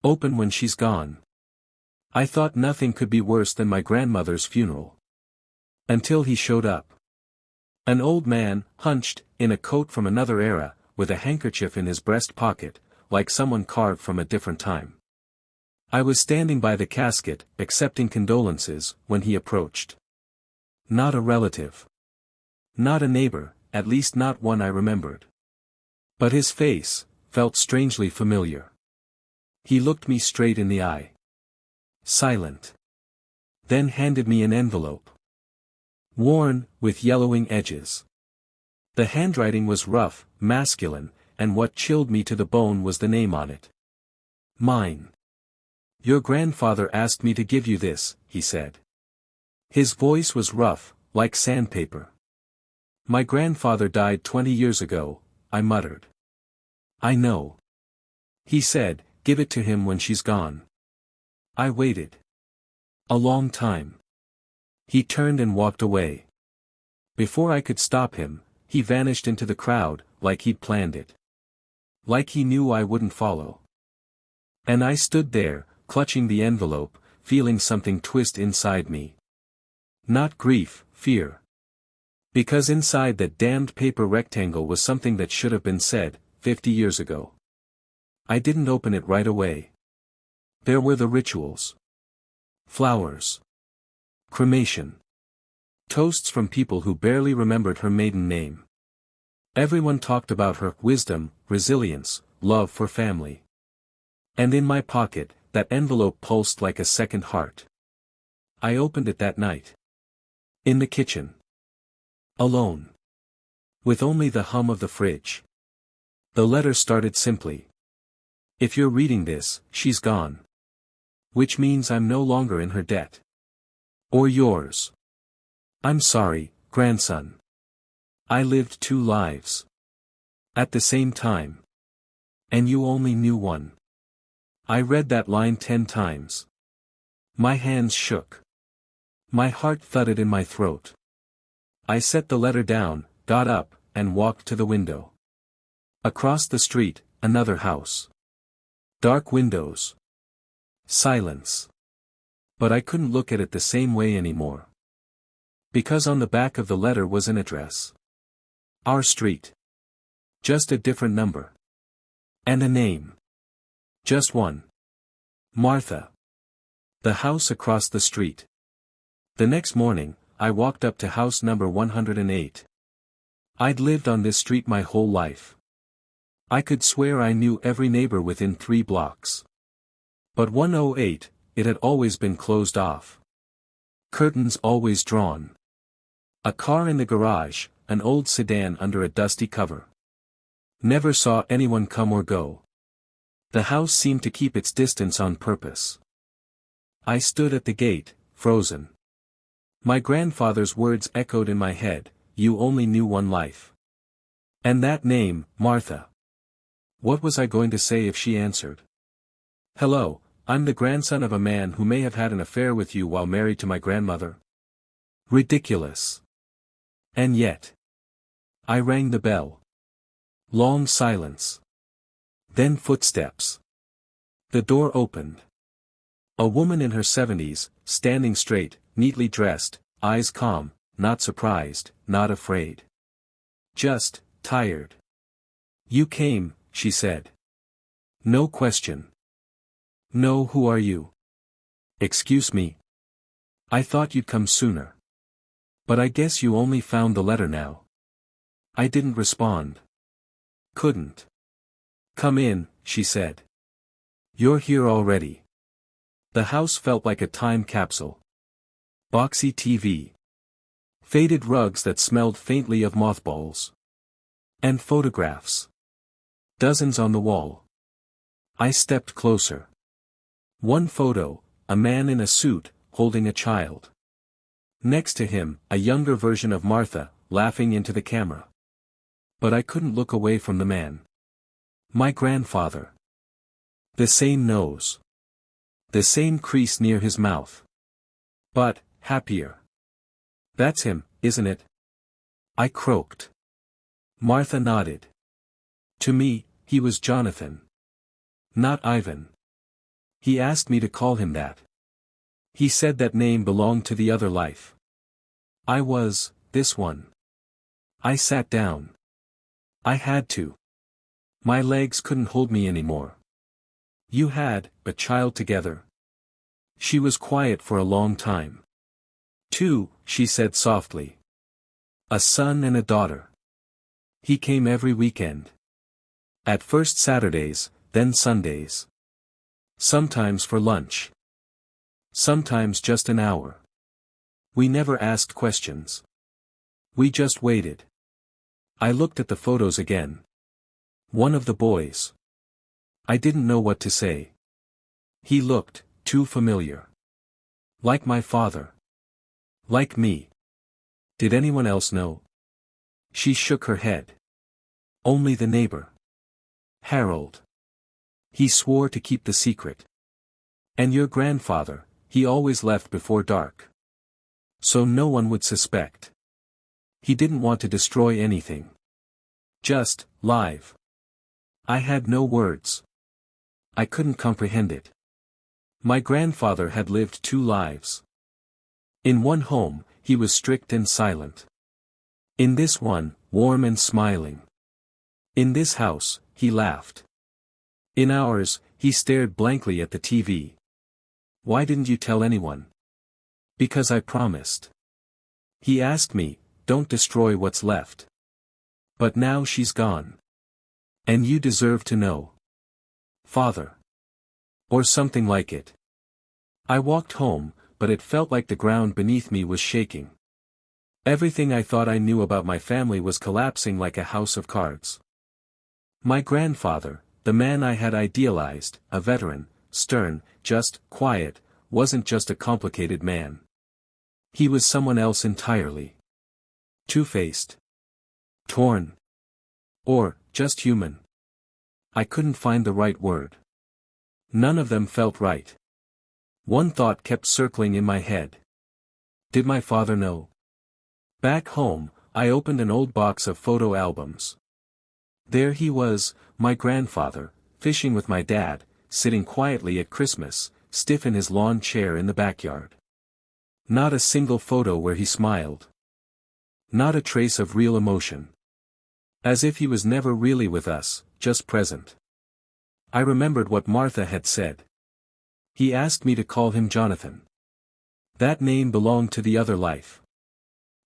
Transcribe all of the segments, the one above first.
Open when she's gone. I thought nothing could be worse than my grandmother's funeral. Until he showed up. An old man, hunched, in a coat from another era, with a handkerchief in his breast pocket, like someone carved from a different time. I was standing by the casket, accepting condolences, when he approached. Not a relative. Not a neighbor, at least not one I remembered. But his face felt strangely familiar. He looked me straight in the eye. Silent. Then handed me an envelope. Worn, with yellowing edges. The handwriting was rough, masculine, and what chilled me to the bone was the name on it. Mine. Your grandfather asked me to give you this, he said. His voice was rough, like sandpaper. My grandfather died 20 years ago, I muttered. I know. He said, give it to him when she's gone. I waited. A long time. He turned and walked away. Before I could stop him, he vanished into the crowd, like he'd planned it. Like he knew I wouldn't follow. And I stood there, clutching the envelope, feeling something twist inside me. Not grief, fear. Because inside that damned paper rectangle was something that should have been said, 50 years ago. I didn't open it right away. There were the rituals. Flowers. Cremation. Toasts from people who barely remembered her maiden name. Everyone talked about her wisdom, resilience, love for family. And in my pocket, that envelope pulsed like a second heart. I opened it that night. In the kitchen. Alone. With only the hum of the fridge. The letter started simply. If you're reading this, she's gone. Which means I'm no longer in her debt. Or yours. I'm sorry, grandson. I lived 2 lives. At the same time. And you only knew one. I read that line 10 times. My hands shook. My heart thudded in my throat. I set the letter down, got up, and walked to the window. Across the street, another house. Dark windows. Silence. But I couldn't look at it the same way anymore. Because on the back of the letter was an address. Our street. Just a different number. And a name. Just one. Martha. The house across the street. The next morning, I walked up to house number 108. I'd lived on this street my whole life. I could swear I knew every neighbor within 3 blocks. But 108, it had always been closed off. Curtains always drawn. A car in the garage, an old sedan under a dusty cover. Never saw anyone come or go. The house seemed to keep its distance on purpose. I stood at the gate, frozen. My grandfather's words echoed in my head, you only knew one life. And that name, Martha. What was I going to say if she answered? Hello, I'm the grandson of a man who may have had an affair with you while married to my grandmother. Ridiculous. And yet. I rang the bell. Long silence. Then footsteps. The door opened. A woman in her 70s, standing straight, neatly dressed, eyes calm, not surprised, not afraid. Just, tired. You came, she said. No question. No, who are you? Excuse me. I thought you'd come sooner. But I guess you only found the letter now. I didn't respond. Couldn't. Come in, she said. You're here already. The house felt like a time capsule. Boxy TV. Faded rugs that smelled faintly of mothballs. And photographs. Dozens on the wall. I stepped closer. One photo, a man in a suit, holding a child. Next to him, a younger version of Martha, laughing into the camera. But I couldn't look away from the man. My grandfather. The same nose. The same crease near his mouth. But, happier. That's him, isn't it? I croaked. Martha nodded. To me, he was Jonathan. Not Ivan. He asked me to call him that. He said that name belonged to the other life. I was, this one. I sat down. I had to. My legs couldn't hold me anymore. You had a child together. She was quiet for a long time. Two, she said softly. A son and a daughter. He came every weekend. At first Saturdays, then Sundays. Sometimes for lunch. Sometimes just an hour. We never asked questions. We just waited. I looked at the photos again. One of the boys. I didn't know what to say. He looked too familiar. Like my father. Like me. Did anyone else know? She shook her head. Only the neighbor. Harold. He swore to keep the secret. And your grandfather, he always left before dark. So no one would suspect. He didn't want to destroy anything. Just, live. I had no words. I couldn't comprehend it. My grandfather had lived two lives. In one home, he was strict and silent. In this one, warm and smiling. In this house, he laughed. In ours, he stared blankly at the TV. Why didn't you tell anyone? Because I promised. He asked me, don't destroy what's left. But now she's gone. And you deserve to know. Father. Or something like it. I walked home, but it felt like the ground beneath me was shaking. Everything I thought I knew about my family was collapsing like a house of cards. My grandfather, the man I had idealized, a veteran, stern, just, quiet, wasn't just a complicated man. He was someone else entirely. Two-faced. Torn. Or, just human. I couldn't find the right word. None of them felt right. One thought kept circling in my head. Did my father know? Back home, I opened an old box of photo albums. There he was, my grandfather, fishing with my dad, sitting quietly at Christmas, stiff in his lawn chair in the backyard. Not a single photo where he smiled. Not a trace of real emotion. As if he was never really with us, just present. I remembered what Martha had said. He asked me to call him Jonathan. That name belonged to the other life.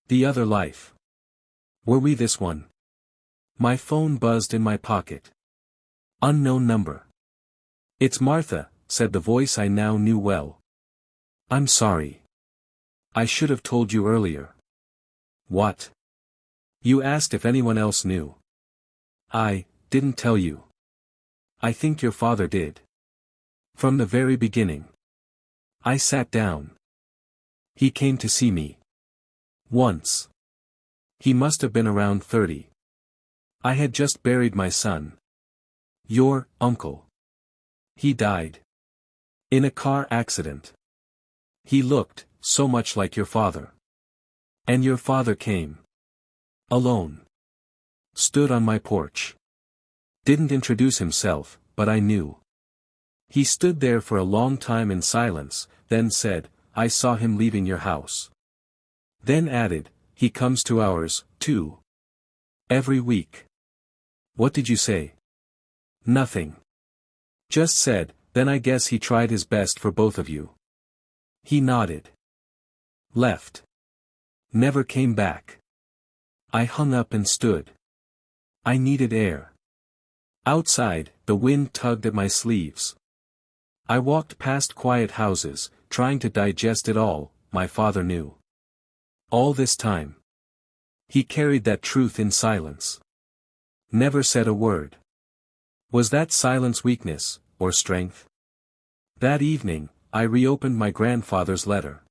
The other life. Were we this one? My phone buzzed in my pocket. Unknown number. It's Martha, said the voice I now knew well. I'm sorry. I should have told you earlier. What? You asked if anyone else knew. I didn't tell you. I think your father did. From the very beginning. I sat down. He came to see me. Once. He must have been around 30. I had just buried my son. Your uncle. He died. In a car accident. He looked so much like your father. And your father came. Alone. Stood on my porch. Didn't introduce himself, but I knew. He stood there for a long time in silence, then said, I saw him leaving your house. Then added, he comes to ours, too. Every week. What did you say? Nothing. Just said, then I guess he tried his best for both of you. He nodded. Left. Never came back. I hung up and stood. I needed air. Outside, the wind tugged at my sleeves. I walked past quiet houses, trying to digest it all, my father knew. All this time. He carried that truth in silence. Never said a word. Was that silence weakness, or strength? That evening, I reopened my grandfather's letter.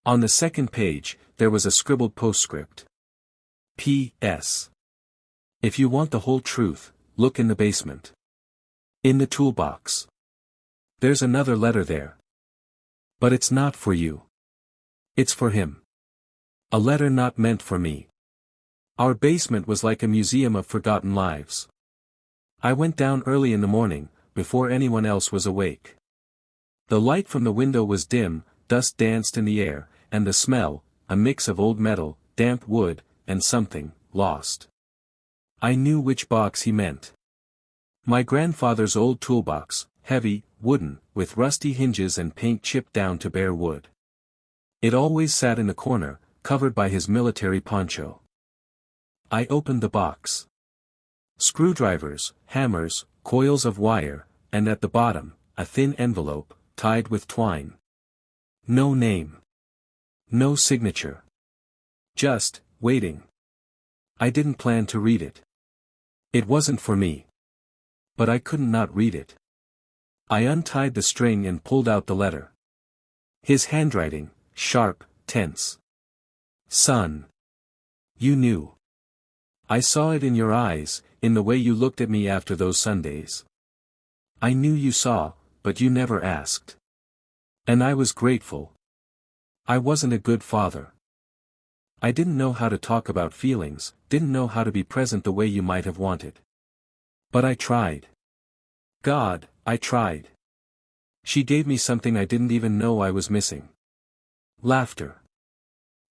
On the second page, there was a scribbled postscript. P.S. If you want the whole truth, look in the basement. In the toolbox. There's another letter there. But it's not for you. It's for him. A letter not meant for me. Our basement was like a museum of forgotten lives. I went down early in the morning, before anyone else was awake. The light from the window was dim, dust danced in the air, and the smell, a mix of old metal, damp wood, and something, lost. I knew which box he meant. My grandfather's old toolbox, heavy, wooden, with rusty hinges and paint chipped down to bare wood. It always sat in the corner, covered by his military poncho. I opened the box. Screwdrivers, hammers, coils of wire, and at the bottom, a thin envelope, tied with twine. No name. No signature. Just, waiting. I didn't plan to read it. It wasn't for me. But I couldn't not read it. I untied the string and pulled out the letter. His handwriting, sharp, tense. Son. You knew. I saw it in your eyes, in the way you looked at me after those Sundays. I knew you saw, but you never asked. And I was grateful. I wasn't a good father. I didn't know how to talk about feelings, didn't know how to be present the way you might have wanted. But I tried. God, I tried. She gave me something I didn't even know I was missing. Laughter.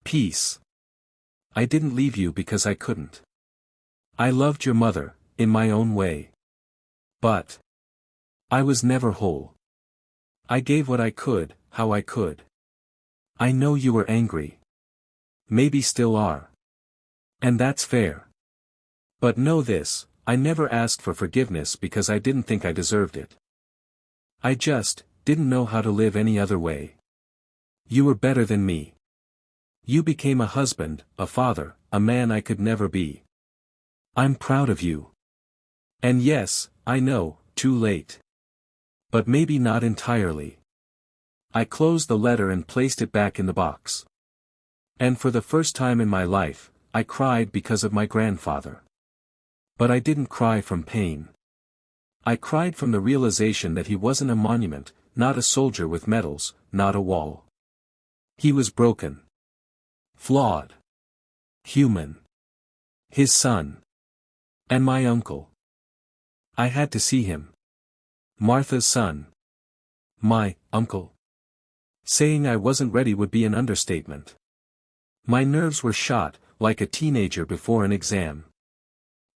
Peace. I didn't leave you because I couldn't. I loved your mother, in my own way. But I was never whole. I gave what I could, how I could. I know you were angry. Maybe still are. And that's fair. But know this, I never asked for forgiveness because I didn't think I deserved it. I just didn't know how to live any other way. You were better than me. You became a husband, a father, a man I could never be. I'm proud of you. And yes, I know, too late. But maybe not entirely. I closed the letter and placed it back in the box. And for the first time in my life, I cried because of my grandfather. But I didn't cry from pain. I cried from the realization that he wasn't a monument, not a soldier with medals, not a wall. He was broken. Flawed. Human. His son. And my uncle. I had to see him. Martha's son. My uncle. Saying I wasn't ready would be an understatement. My nerves were shot, like a teenager before an exam.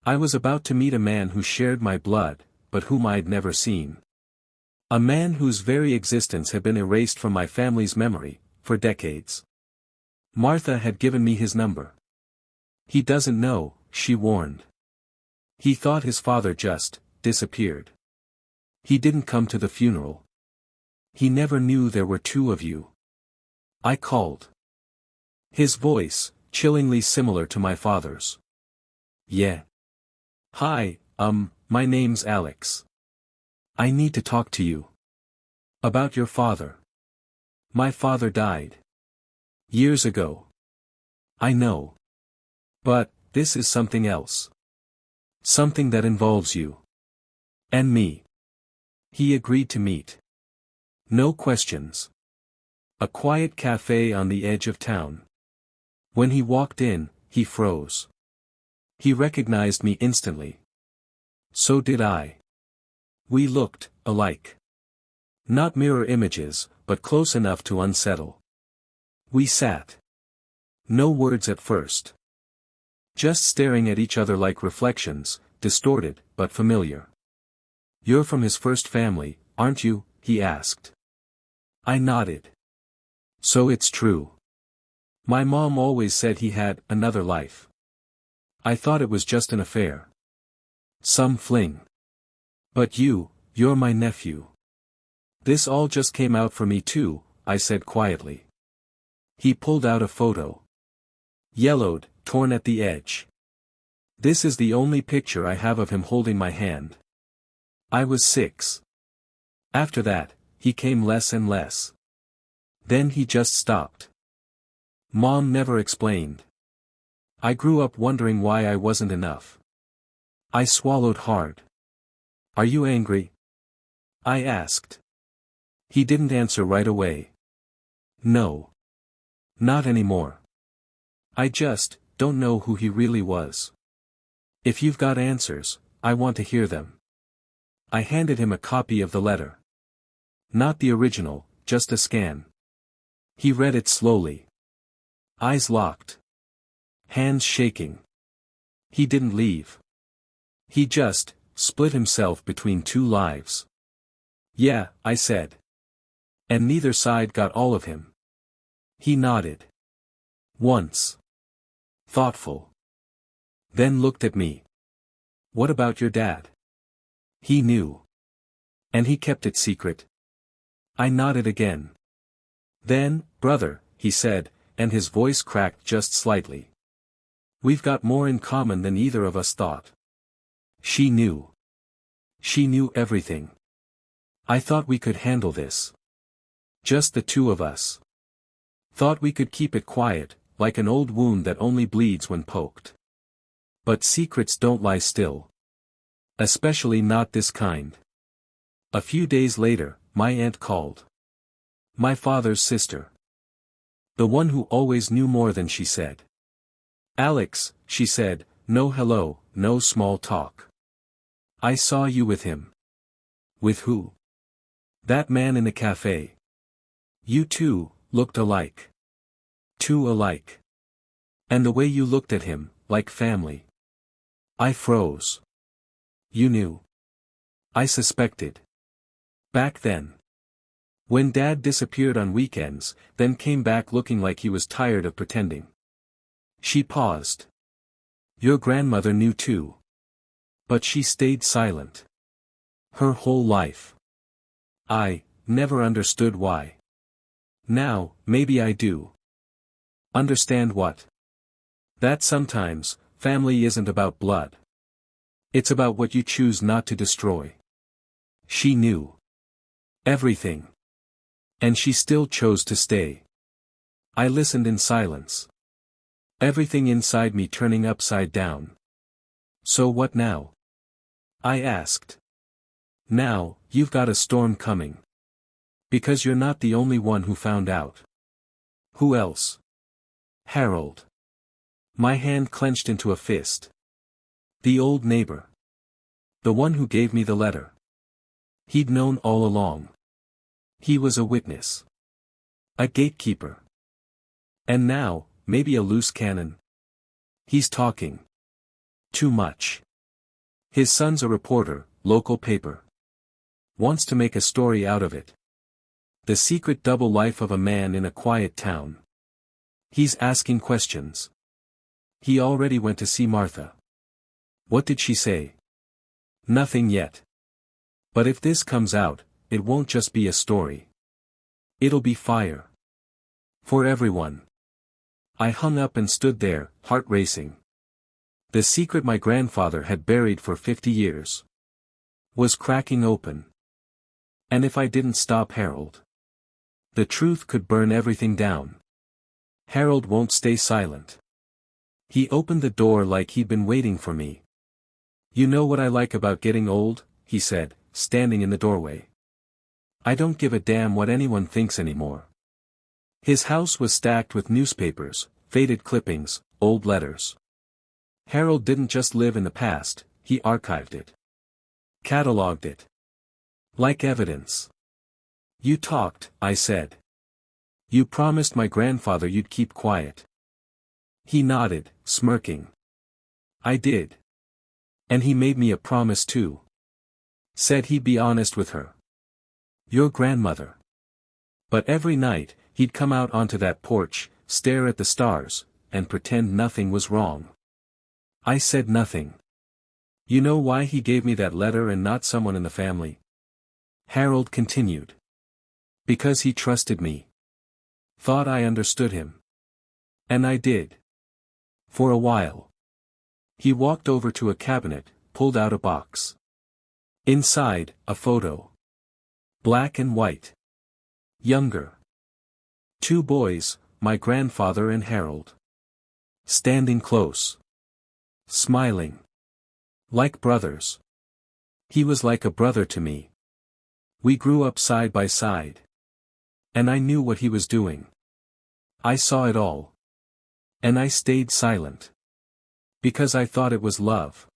I was about to meet a man who shared my blood, but whom I'd never seen. A man whose very existence had been erased from my family's memory, for decades. Martha had given me his number. He doesn't know, she warned. He thought his father just disappeared. He didn't come to the funeral. He never knew there were two of you. I called. His voice, chillingly similar to my father's. Yeah. Hi, my name's Alex. I need to talk to you. About your father. My father died. Years ago. I know. But, this is something else. Something that involves you. And me. He agreed to meet. No questions. A quiet cafe on the edge of town. When he walked in, he froze. He recognized me instantly. So did I. We looked alike. Not mirror images, but close enough to unsettle. We sat. No words at first. Just staring at each other like reflections, distorted, but familiar. You're from his first family, aren't you? He asked. I nodded. So it's true. My mom always said he had another life. I thought it was just an affair. Some fling. But you're my nephew. This all just came out for me too, I said quietly. He pulled out a photo. Yellowed, torn at the edge. This is the only picture I have of him holding my hand. I was 6. After that, he came less and less. Then he just stopped. Mom never explained. I grew up wondering why I wasn't enough. I swallowed hard. Are you angry? I asked. He didn't answer right away. No. Not anymore. I just don't know who he really was. If you've got answers, I want to hear them. I handed him a copy of the letter. Not the original, just a scan. He read it slowly. Eyes locked. Hands shaking. He didn't leave. He just split himself between two lives. Yeah, I said. And neither side got all of him. He nodded. Once. Thoughtful. Then looked at me. What about your dad? He knew. And he kept it secret. I nodded again. Then, brother, he said, and his voice cracked just slightly. We've got more in common than either of us thought. She knew. She knew everything. I thought we could handle this. Just the two of us. Thought we could keep it quiet, like an old wound that only bleeds when poked. But secrets don't lie still. Especially not this kind. A few days later, my aunt called. My father's sister. The one who always knew more than she said. Alex, she said, no hello, no small talk. I saw you with him. With who? That man in the cafe. You two looked alike. Too alike. And the way you looked at him, like family. I froze. You knew. I suspected. Back then. When Dad disappeared on weekends, then came back looking like he was tired of pretending. She paused. Your grandmother knew too. But she stayed silent. Her whole life. I never understood why. Now, maybe I do. Understand what? That sometimes, family isn't about blood. It's about what you choose not to destroy. She knew. Everything. And she still chose to stay. I listened in silence. Everything inside me turning upside down. So what now? I asked. Now, you've got a storm coming. Because you're not the only one who found out. Who else? Harold. My hand clenched into a fist. The old neighbor. The one who gave me the letter. He'd known all along. He was a witness. A gatekeeper. And now, maybe a loose cannon. He's talking. Too much. His son's a reporter, local paper. Wants to make a story out of it. The secret double life of a man in a quiet town. He's asking questions. He already went to see Martha. What did she say? Nothing yet. But if this comes out, it won't just be a story. It'll be fire. For everyone. I hung up and stood there, heart racing. The secret my grandfather had buried for 50 years. Was cracking open. And if I didn't stop Harold. The truth could burn everything down. Harold won't stay silent. He opened the door like he'd been waiting for me. You know what I like about getting old, he said, standing in the doorway. I don't give a damn what anyone thinks anymore. His house was stacked with newspapers, faded clippings, old letters. Harold didn't just live in the past, he archived it. Catalogued it. Like evidence. You talked, I said. You promised my grandfather you'd keep quiet. He nodded, smirking. I did. And he made me a promise too. Said he'd be honest with her. Your grandmother. But every night, he'd come out onto that porch, stare at the stars, and pretend nothing was wrong. I said nothing. You know why he gave me that letter and not someone in the family? Harold continued. Because he trusted me. Thought I understood him. And I did. For a while. He walked over to a cabinet, pulled out a box. Inside, a photo. Black and white. Younger. Two boys, my grandfather and Harold. Standing close. Smiling. Like brothers. He was like a brother to me. We grew up side by side. And I knew what he was doing. I saw it all. And I stayed silent. Because I thought it was love.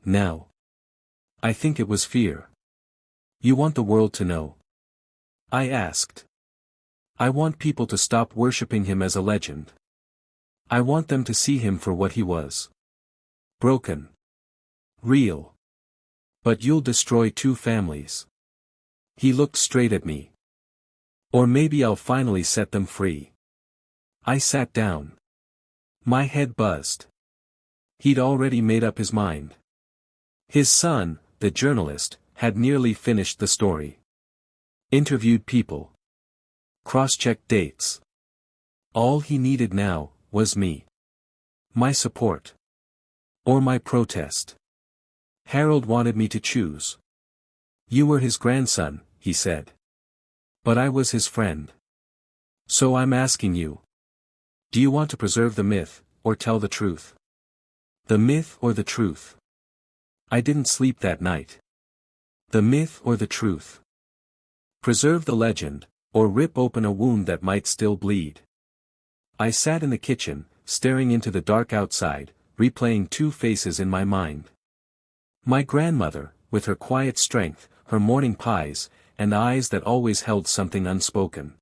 Now. I think it was fear. You want the world to know. I asked. I want people to stop worshipping him as a legend. I want them to see him for what he was. Broken. Real. But you'll destroy 2 families. He looked straight at me. Or maybe I'll finally set them free. I sat down. My head buzzed. He'd already made up his mind. His son, the journalist, had nearly finished the story. Interviewed people. Cross-checked dates. All he needed now was me. My support. Or my protest. Harold wanted me to choose. You were his grandson, he said. But I was his friend. So I'm asking you. Do you want to preserve the myth, or tell the truth? The myth or the truth? I didn't sleep that night. The myth or the truth? Preserve the legend, or rip open a wound that might still bleed. I sat in the kitchen, staring into the dark outside, replaying 2 faces in my mind. My grandmother, with her quiet strength, her morning pies, and eyes that always held something unspoken.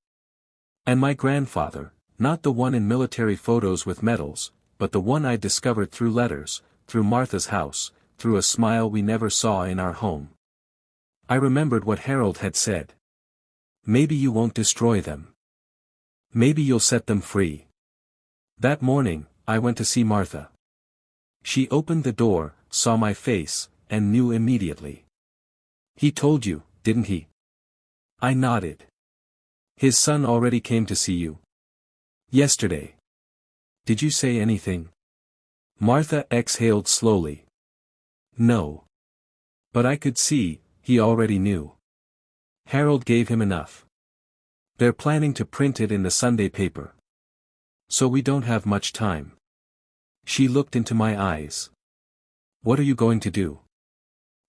And my grandfather, not the one in military photos with medals, but the one I discovered through letters, through Martha's house, through a smile we never saw in our home. I remembered what Harold had said. Maybe you won't destroy them. Maybe you'll set them free. That morning, I went to see Martha. She opened the door, saw my face, and knew immediately. He told you, didn't he? I nodded. His son already came to see you. Yesterday. Did you say anything? Martha exhaled slowly. No. But I could see, he already knew. Harold gave him enough. They're planning to print it in the Sunday paper. So we don't have much time. She looked into my eyes. What are you going to do?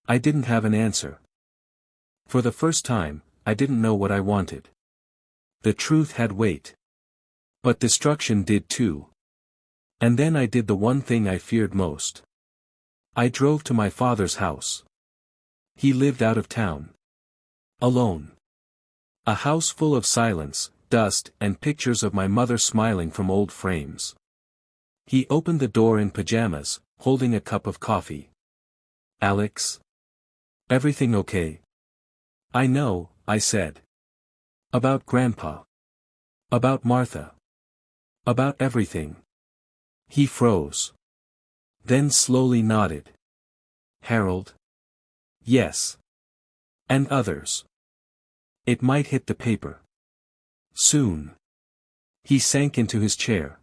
I didn't have an answer. For the first time, I didn't know what I wanted. The truth had weight. But destruction did too. And then I did the one thing I feared most. I drove to my father's house. He lived out of town. Alone. A house full of silence, dust, and pictures of my mother smiling from old frames. He opened the door in pajamas, holding a cup of coffee. Alex? Everything okay? I know, I said. About Grandpa. About Martha. About everything. He froze. Then slowly nodded. Harold? Yes. And others. It might hit the paper. Soon. He sank into his chair.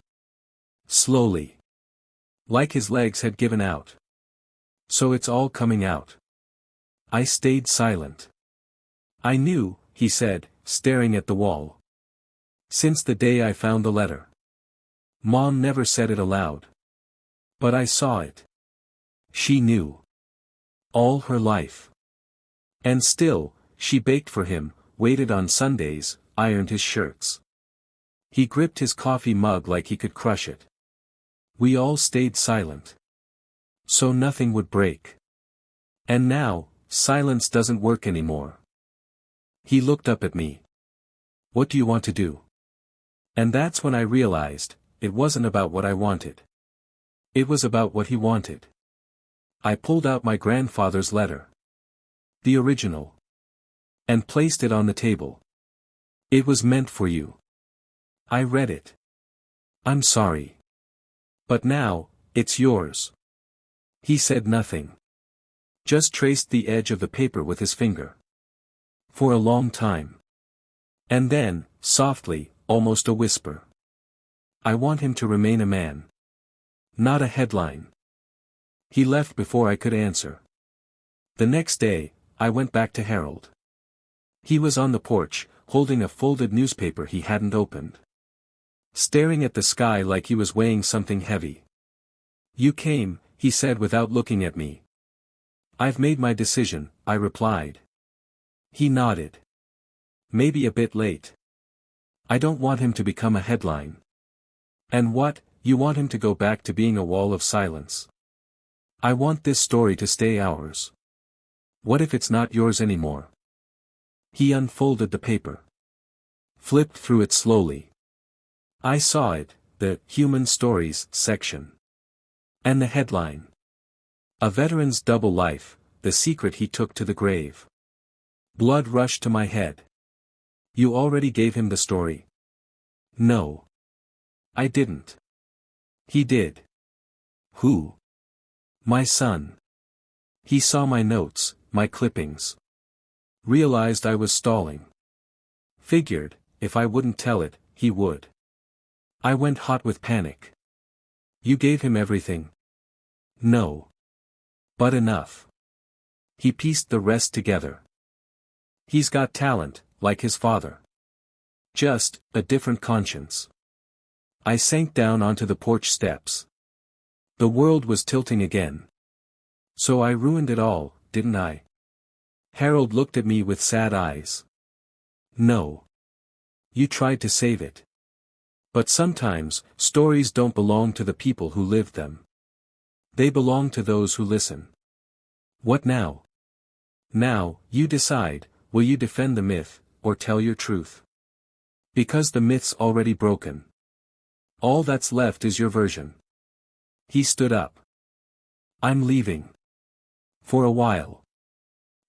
Slowly. Like his legs had given out. So it's all coming out. I stayed silent. I knew, he said, staring at the wall. Since the day I found the letter. Mom never said it aloud. But I saw it. She knew. All her life. And still, she baked for him, waited on Sundays, ironed his shirts. He gripped his coffee mug like he could crush it. We all stayed silent. So nothing would break. And now, silence doesn't work anymore. He looked up at me. What do you want to do? And that's when I realized, it wasn't about what I wanted. It was about what he wanted. I pulled out my grandfather's letter. The original. And placed it on the table. It was meant for you. I read it. I'm sorry. But now, it's yours. He said nothing. Just traced the edge of the paper with his finger. For a long time. And then, softly, almost a whisper. I want him to remain a man. Not a headline. He left before I could answer. The next day, I went back to Harold. He was on the porch, holding a folded newspaper he hadn't opened. Staring at the sky like he was weighing something heavy. You came, he said without looking at me. I've made my decision, I replied. He nodded. Maybe a bit late. I don't want him to become a headline. And what, you want him to go back to being a wall of silence? I want this story to stay ours. What if it's not yours anymore? He unfolded the paper. Flipped through it slowly. I saw it, the Human Stories section. And the headline. A Veteran's Double Life, the Secret He Took to the Grave. Blood rushed to my head. You already gave him the story? No. I didn't. He did. Who? My son. He saw my notes, my clippings. Realized I was stalling. Figured, if I wouldn't tell it, he would. I went hot with panic. You gave him everything? No. But enough. He pieced the rest together. He's got talent, like his father. Just, a different conscience. I sank down onto the porch steps. The world was tilting again. So I ruined it all, didn't I? Harold looked at me with sad eyes. No. You tried to save it. But sometimes, stories don't belong to the people who lived them. They belong to those who listen. What now? Now, you decide, will you defend the myth, or tell your truth? Because the myth's already broken. All that's left is your version. He stood up. I'm leaving. For a while.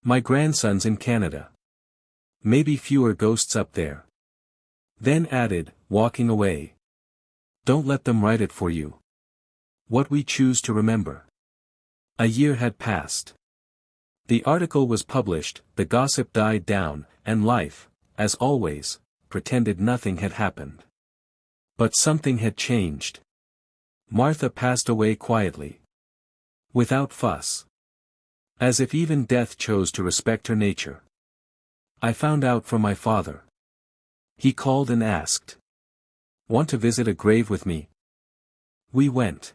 My grandson's in Canada. Maybe fewer ghosts up there. Then added, walking away. Don't let them write it for you. What we choose to remember. A year had passed. The article was published, the gossip died down, and life, as always, pretended nothing had happened. But something had changed. Martha passed away quietly. Without fuss. As if even death chose to respect her nature. I found out from my father. He called and asked. Want to visit a grave with me? We went.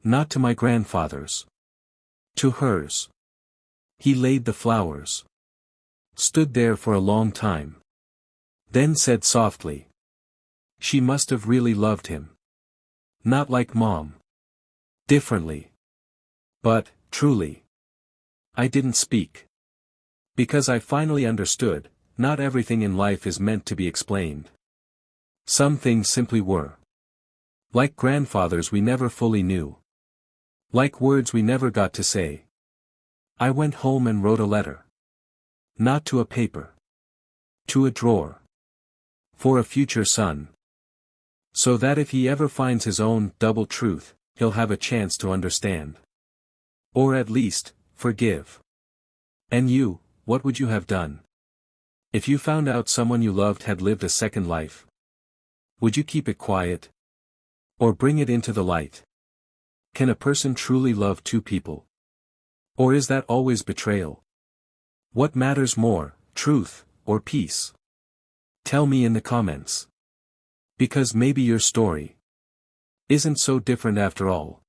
Not to my grandfather's. To hers. He laid the flowers. Stood there for a long time. Then said softly. She must have really loved him. Not like Mom. Differently. But, truly. I didn't speak. Because I finally understood, not everything in life is meant to be explained. Some things simply were. Like grandfathers we never fully knew. Like words we never got to say. I went home and wrote a letter. Not to a paper. To a drawer. For a future son. So that if he ever finds his own double truth, he'll have a chance to understand. Or at least, forgive. And you, what would you have done? If you found out someone you loved had lived a second life? Would you keep it quiet? Or bring it into the light? Can a person truly love two people? Or is that always betrayal? What matters more, truth, or peace? Tell me in the comments. Because maybe your story isn't so different after all.